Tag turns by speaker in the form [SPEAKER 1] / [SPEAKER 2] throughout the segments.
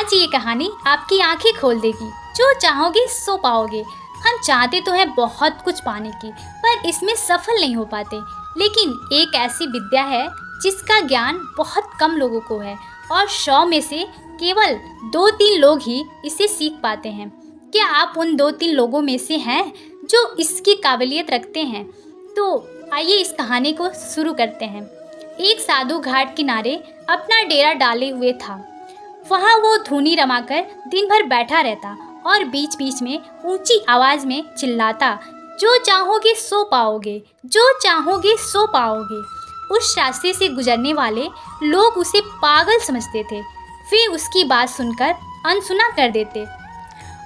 [SPEAKER 1] आज ये कहानी आपकी आंखें खोल देगी। जो चाहोगे सो पाओगे। हम चाहते तो हैं बहुत कुछ पाने की, पर इसमें सफल नहीं हो पाते। लेकिन एक ऐसी विद्या है जिसका ज्ञान बहुत कम लोगों को है और 100 में से केवल 2-3 लोग ही इसे सीख पाते हैं। क्या आप उन 2-3 लोगों में से हैं जो इसकी काबिलियत रखते हैं? तो आइए इस कहानी को शुरू करते हैं। एक साधु घाट किनारे अपना डेरा डाले हुए था। वहाँ वो धुनी रमाकर दिन भर बैठा रहता और बीच बीच में ऊंची आवाज़ में चिल्लाता, जो चाहोगे सो पाओगे, जो चाहोगे सो पाओगे। उस रास्ते से गुजरने वाले लोग उसे पागल समझते थे। वे उसकी बात सुनकर अनसुना कर देते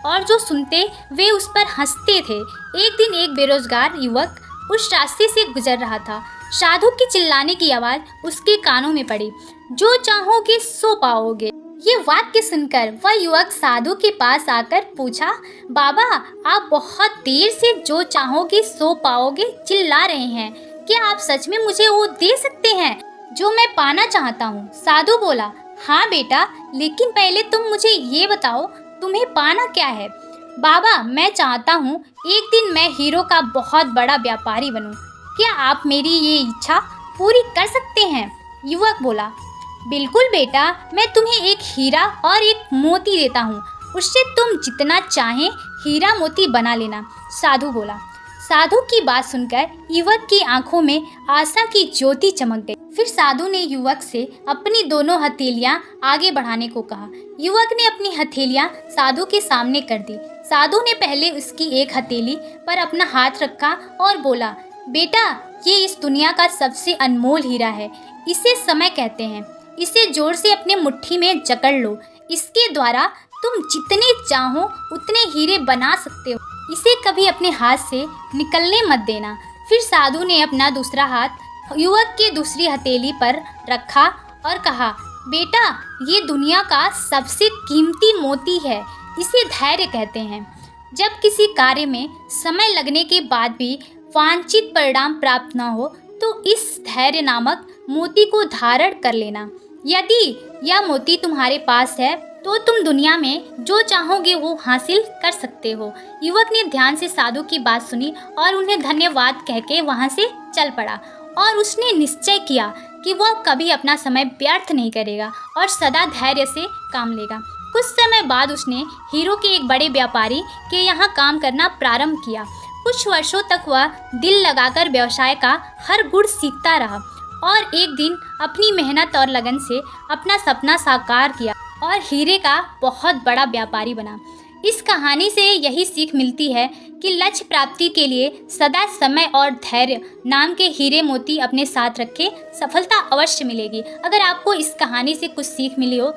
[SPEAKER 1] और जो सुनते वे उस पर हंसते थे। एक दिन एक बेरोजगार युवक उस रास्ते से गुजर रहा था। साधु के चिल्लाने की आवाज़ उसके कानों में पड़ी, जो चाहोगे सो पाओगे। ये वाक्य सुनकर वह युवक साधु के पास आकर पूछा, बाबा आप बहुत देर से जो चाहोगे सो पाओगे चिल्ला रहे हैं। क्या आप सच में मुझे वो दे सकते हैं जो मैं पाना चाहता हूँ? साधु बोला, हाँ बेटा, लेकिन पहले तुम मुझे ये बताओ तुम्हें पाना क्या है? बाबा मैं चाहता हूँ एक दिन मैं हीरो का बहुत बड़ा व्यापारी बनूँ। क्या आप मेरी ये इच्छा पूरी कर सकते हैं? युवक बोला, बिल्कुल बेटा, मैं तुम्हें एक हीरा और एक मोती देता हूँ, उससे तुम जितना चाहें हीरा मोती बना लेना। साधु बोला। साधु की बात सुनकर युवक की आंखों में आशा की ज्योति चमक गई। फिर साधु ने युवक से अपनी दोनों हथेलियां आगे बढ़ाने को कहा। युवक ने अपनी हथेलियां साधु के सामने कर दी। साधु ने पहले उसकी एक हथेली पर अपना हाथ रखा और बोला, बेटा ये इस दुनिया का सबसे अनमोल हीरा है। इसे समय कहते हैं। इसे जोर से अपने मुट्ठी में जकड़ लो। इसके द्वारा तुम जितने चाहो उतने हीरे बना सकते हो। इसे कभी अपने हाथ से निकलने मत देना। फिर साधु ने अपना दूसरा हाथ युवक की दूसरी हथेली पर रखा और कहा, बेटा ये दुनिया का सबसे कीमती मोती है। इसे धैर्य कहते हैं। जब किसी कार्य में समय लगने के बाद भी वांछित परिणाम प्राप्त न हो तो इस धैर्य नामक मोती को धारण कर लेना। यदि यह मोती तुम्हारे पास है तो तुम दुनिया में जो चाहोगे वो हासिल कर सकते हो। युवक ने ध्यान से साधु की बात सुनी और उन्हें धन्यवाद कहके वहाँ से चल पड़ा और उसने निश्चय किया कि वह कभी अपना समय व्यर्थ नहीं करेगा और सदा धैर्य से काम लेगा। कुछ समय बाद उसने हीरो के एक बड़े व्यापारी के यहाँ काम करना प्रारंभ किया। कुछ वर्षों तक वह दिल लगाकर व्यवसाय का हर गुण सीखता रहा और एक दिन अपनी मेहनत और लगन से अपना सपना साकार किया और हीरे का बहुत बड़ा व्यापारी बना। इस कहानी से यही सीख मिलती है कि लक्ष्य प्राप्ति के लिए सदा समय और धैर्य नाम के हीरे मोती अपने साथ रखें, सफलता अवश्य मिलेगी। अगर आपको इस कहानी से कुछ सीख मिली हो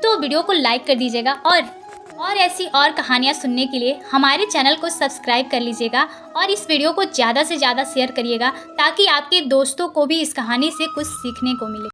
[SPEAKER 1] तो वीडियो को लाइक कर दीजिएगा और ऐसी और कहानियाँ सुनने के लिए हमारे चैनल को सब्सक्राइब कर लीजिएगा और इस वीडियो को ज़्यादा से ज़्यादा शेयर करिएगा ताकि आपके दोस्तों को भी इस कहानी से कुछ सीखने को मिले।